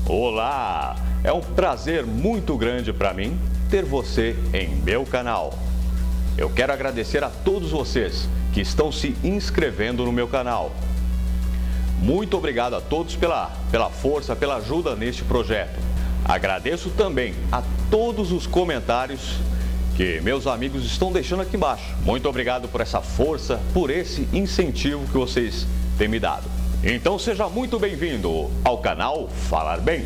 Olá! É um prazer muito grande para mim ter você em meu canal. Eu quero agradecer a todos vocês que estão se inscrevendo no meu canal. Muito obrigado a todos pela força, pela ajuda neste projeto. Agradeço também a todos os comentários que meus amigos estão deixando aqui embaixo. Muito obrigado por essa força, por esse incentivo que vocês têm me dado. Então seja muito bem-vindo ao canal Falar Bem.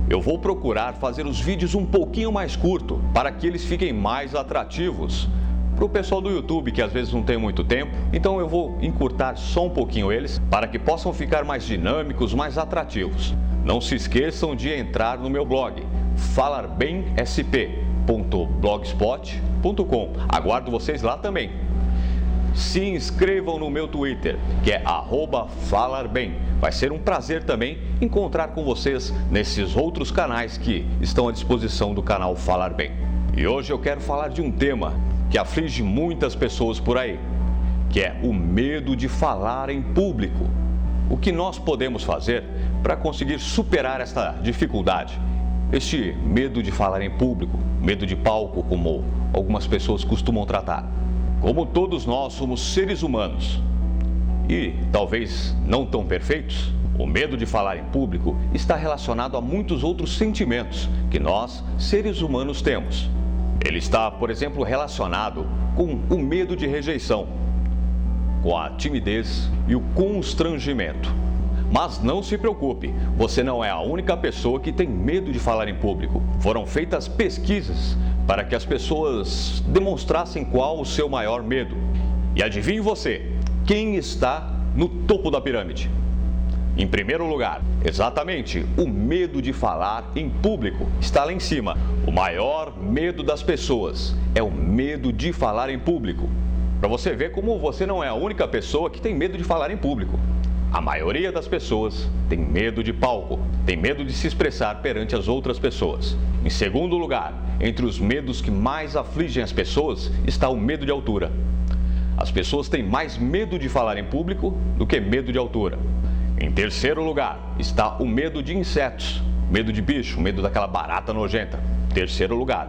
Eu vou procurar fazer os vídeos um pouquinho mais curtos para que eles fiquem mais atrativos para o pessoal do YouTube, que às vezes não tem muito tempo. Então eu vou encurtar só um pouquinho eles para que possam ficar mais dinâmicos, mais atrativos. Não se esqueçam de entrar no meu blog falarbemsp.blogspot.com. Aguardo vocês lá também. Se inscrevam no meu Twitter, que é @falarbem. Vai ser um prazer também encontrar com vocês nesses outros canais que estão à disposição do canal Falar Bem. E hoje eu quero falar de um tema que aflige muitas pessoas por aí, que é o medo de falar em público. O que nós podemos fazer para conseguir superar esta dificuldade? Este medo de falar em público, medo de palco, como algumas pessoas costumam tratar. Como todos nós somos seres humanos e talvez não tão perfeitos, o medo de falar em público está relacionado a muitos outros sentimentos que nós, seres humanos, temos. Ele está, por exemplo, relacionado com o medo de rejeição, com a timidez e o constrangimento. Mas não se preocupe, você não é a única pessoa que tem medo de falar em público. Foram feitas pesquisas para que as pessoas demonstrassem qual o seu maior medo. E adivinhe você, quem está no topo da pirâmide? Em primeiro lugar, exatamente, o medo de falar em público está lá em cima. O maior medo das pessoas é o medo de falar em público. Para você ver como você não é a única pessoa que tem medo de falar em público. A maioria das pessoas tem medo de palco, tem medo de se expressar perante as outras pessoas. Em segundo lugar, entre os medos que mais afligem as pessoas está o medo de altura. As pessoas têm mais medo de falar em público do que medo de altura. Em terceiro lugar, está o medo de insetos, medo de bicho, medo daquela barata nojenta. Terceiro lugar.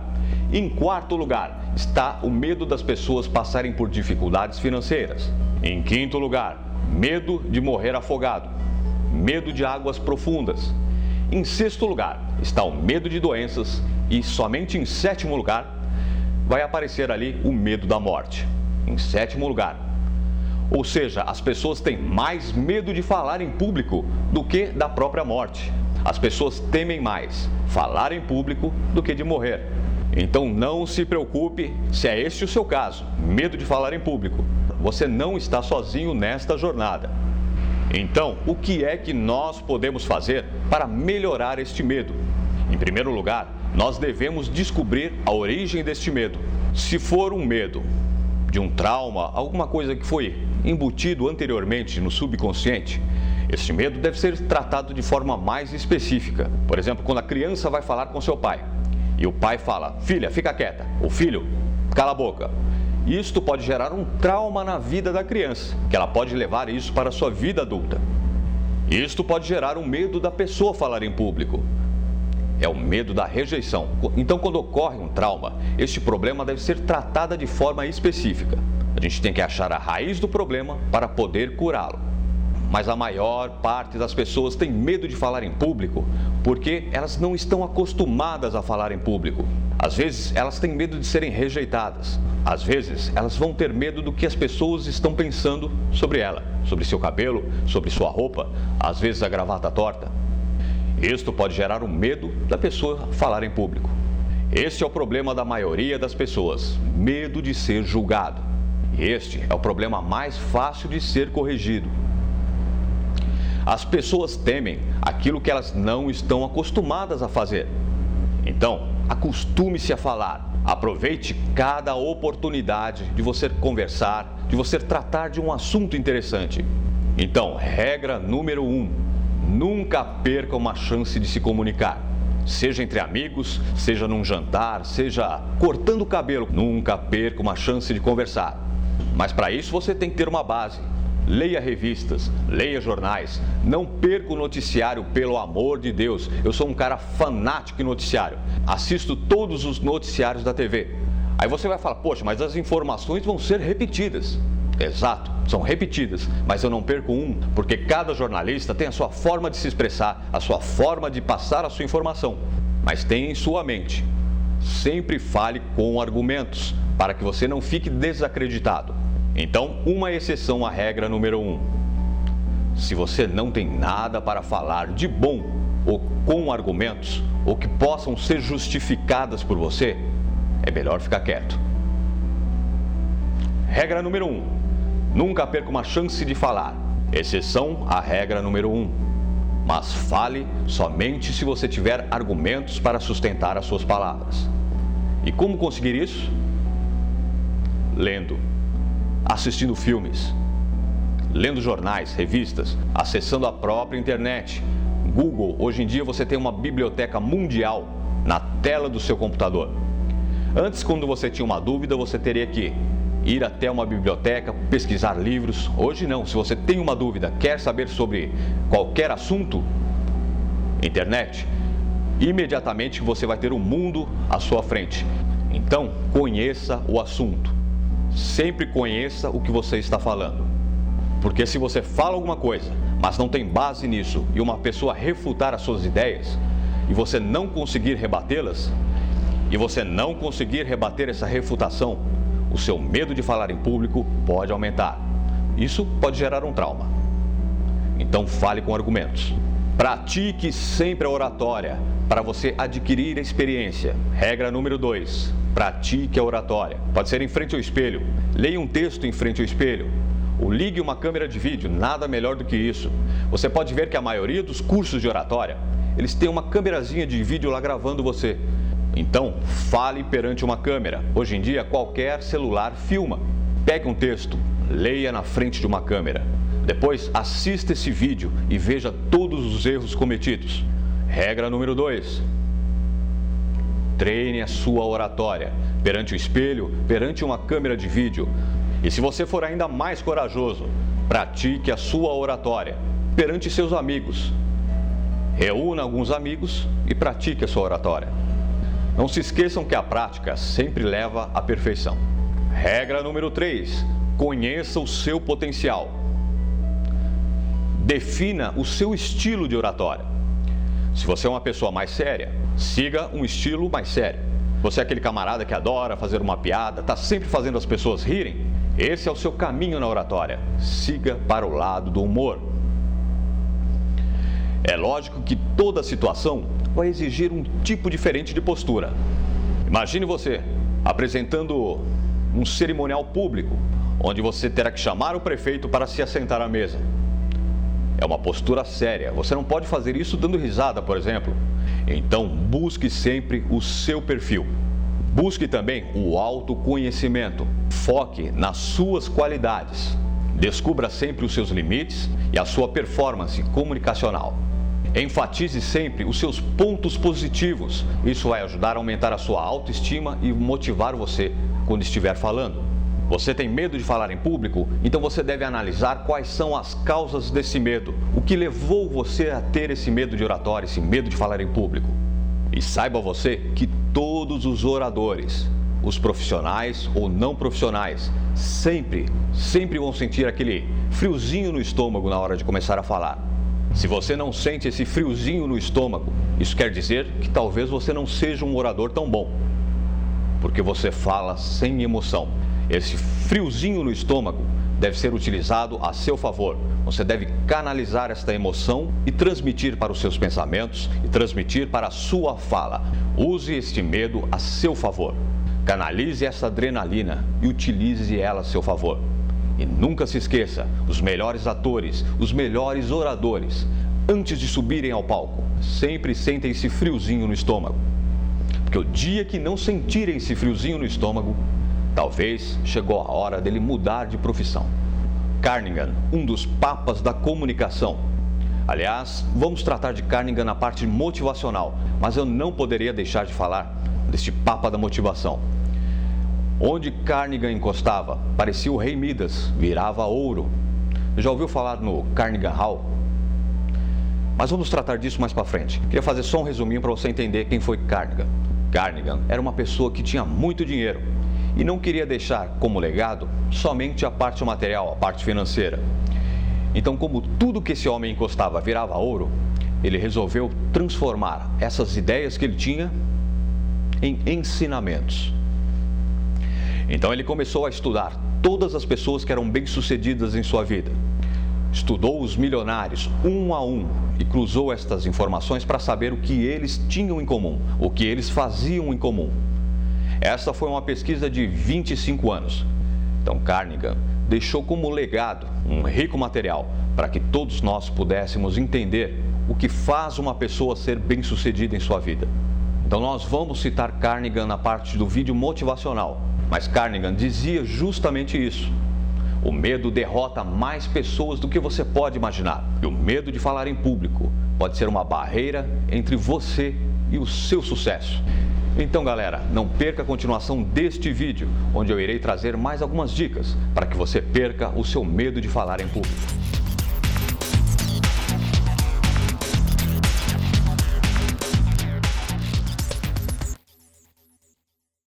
Em quarto lugar, está o medo das pessoas passarem por dificuldades financeiras. Em quinto lugar, medo de morrer afogado, medo de águas profundas. Em sexto lugar, está o medo de doenças e somente em sétimo lugar vai aparecer ali o medo da morte. Em sétimo lugar. Ou seja, as pessoas têm mais medo de falar em público do que da própria morte. As pessoas temem mais falar em público do que de morrer. Então não se preocupe se é este o seu caso, medo de falar em público. Você não está sozinho nesta jornada. Então, o que é que nós podemos fazer para melhorar este medo? Em primeiro lugar, nós devemos descobrir a origem deste medo. Se for um medo de um trauma, alguma coisa que foi embutido anteriormente no subconsciente, este medo deve ser tratado de forma mais específica. Por exemplo, quando a criança vai falar com seu pai e o pai fala: "Filha, fica quieta", ou "Filho, cala a boca". Isto pode gerar um trauma na vida da criança, que ela pode levar isso para a sua vida adulta. Isto pode gerar um medo da pessoa falar em público. É o medo da rejeição. Então, quando ocorre um trauma, este problema deve ser tratado de forma específica. A gente tem que achar a raiz do problema para poder curá-lo. Mas a maior parte das pessoas tem medo de falar em público porque elas não estão acostumadas a falar em público. Às vezes, elas têm medo de serem rejeitadas. Às vezes, elas vão ter medo do que as pessoas estão pensando sobre ela, sobre seu cabelo, sobre sua roupa, às vezes a gravata torta. Isto pode gerar um medo da pessoa falar em público. Este é o problema da maioria das pessoas, medo de ser julgado. E este é o problema mais fácil de ser corrigido. As pessoas temem aquilo que elas não estão acostumadas a fazer. Então, acostume-se a falar. Aproveite cada oportunidade de você conversar, de você tratar de um assunto interessante. Então, regra número 1, nunca perca uma chance de se comunicar. Seja entre amigos, seja num jantar, seja cortando o cabelo, nunca perca uma chance de conversar. Mas para isso você tem que ter uma base. Leia revistas, leia jornais, não perca o noticiário, pelo amor de Deus. Eu sou um cara fanático em noticiário, assisto todos os noticiários da TV. Aí você vai falar, poxa, mas as informações vão ser repetidas. Exato, são repetidas, mas eu não perco um, porque cada jornalista tem a sua forma de se expressar, a sua forma de passar a sua informação. Mas tenha em sua mente, sempre fale com argumentos, para que você não fique desacreditado. Então, uma exceção à regra número 1. Se você não tem nada para falar de bom ou com argumentos, ou que possam ser justificadas por você, é melhor ficar quieto. Regra número 1. Nunca perca uma chance de falar. Exceção à regra número 1. Mas fale somente se você tiver argumentos para sustentar as suas palavras. E como conseguir isso? Lendo, assistindo filmes, lendo jornais, revistas, acessando a própria internet. Google, hoje em dia você tem uma biblioteca mundial na tela do seu computador. Antes, quando você tinha uma dúvida, você teria que ir até uma biblioteca, pesquisar livros. Hoje não, se você tem uma dúvida, quer saber sobre qualquer assunto, internet, imediatamente você vai ter um mundo à sua frente. Então, conheça o assunto. Sempre conheça o que você está falando. Porque se você fala alguma coisa, mas não tem base nisso, e uma pessoa refutar as suas ideias, e você não conseguir rebatê-las, e você não conseguir rebater essa refutação, o seu medo de falar em público pode aumentar. Isso pode gerar um trauma. Então fale com argumentos. Pratique sempre a oratória para você adquirir experiência. Regra número 2. Pratique a oratória. Pode ser em frente ao espelho. Leia um texto em frente ao espelho. Ou ligue uma câmera de vídeo, nada melhor do que isso. Você pode ver que a maioria dos cursos de oratória, eles têm uma câmerazinha de vídeo lá gravando você. Então, fale perante uma câmera. Hoje em dia, qualquer celular filma. Pegue um texto, leia na frente de uma câmera. Depois, assista esse vídeo e veja todos os erros cometidos. Regra número 2. Treine a sua oratória perante o espelho, perante uma câmera de vídeo. E se você for ainda mais corajoso, pratique a sua oratória perante seus amigos. Reúna alguns amigos e pratique a sua oratória. Não se esqueçam que a prática sempre leva à perfeição. Regra número 3. Conheça o seu potencial. Defina o seu estilo de oratória. Se você é uma pessoa mais séria, siga um estilo mais sério. Você é aquele camarada que adora fazer uma piada, está sempre fazendo as pessoas rirem, esse é o seu caminho na oratória. Siga para o lado do humor. É lógico que toda situação vai exigir um tipo diferente de postura. Imagine você apresentando um cerimonial público, onde você terá que chamar o prefeito para se assentar à mesa. É uma postura séria, você não pode fazer isso dando risada, por exemplo. Então, busque sempre o seu perfil. Busque também o autoconhecimento. Foque nas suas qualidades. Descubra sempre os seus limites e a sua performance comunicacional. Enfatize sempre os seus pontos positivos. Isso vai ajudar a aumentar a sua autoestima e motivar você quando estiver falando. Você tem medo de falar em público? Então você deve analisar quais são as causas desse medo. O que levou você a ter esse medo de oratória, esse medo de falar em público? E saiba você que todos os oradores, os profissionais ou não profissionais, sempre vão sentir aquele friozinho no estômago na hora de começar a falar. Se você não sente esse friozinho no estômago, isso quer dizer que talvez você não seja um orador tão bom, porque você fala sem emoção. Esse friozinho no estômago deve ser utilizado a seu favor. Você deve canalizar esta emoção e transmitir para os seus pensamentos e transmitir para a sua fala. Use este medo a seu favor. Canalize essa adrenalina e utilize ela a seu favor. E nunca se esqueça, os melhores atores, os melhores oradores, antes de subirem ao palco, sempre sentem esse friozinho no estômago. Porque o dia que não sentirem esse friozinho no estômago, talvez chegou a hora dele mudar de profissão. Carnegie, um dos papas da comunicação. Aliás, vamos tratar de Carnegie na parte motivacional, mas eu não poderia deixar de falar deste papa da motivação. Onde Carnegie encostava, parecia o rei Midas, virava ouro. Já ouviu falar no Carnegie Hall? Mas vamos tratar disso mais para frente. Queria fazer só um resuminho para você entender quem foi Carnegie. Carnegie era uma pessoa que tinha muito dinheiro e não queria deixar como legado somente a parte material, a parte financeira. Então, como tudo que esse homem encostava virava ouro, ele resolveu transformar essas ideias que ele tinha em ensinamentos. Então ele começou a estudar todas as pessoas que eram bem-sucedidas em sua vida. Estudou os milionários um a um e cruzou estas informações para saber o que eles tinham em comum, o que eles faziam em comum. Essa foi uma pesquisa de 25 anos. Então Carnegie deixou como legado um rico material para que todos nós pudéssemos entender o que faz uma pessoa ser bem-sucedida em sua vida. Então nós vamos citar Carnegie na parte do vídeo motivacional. Mas Carnegie dizia justamente isso. O medo derrota mais pessoas do que você pode imaginar. E o medo de falar em público pode ser uma barreira entre você e o seu sucesso. Então, galera, não perca a continuação deste vídeo, onde eu irei trazer mais algumas dicas para que você perca o seu medo de falar em público.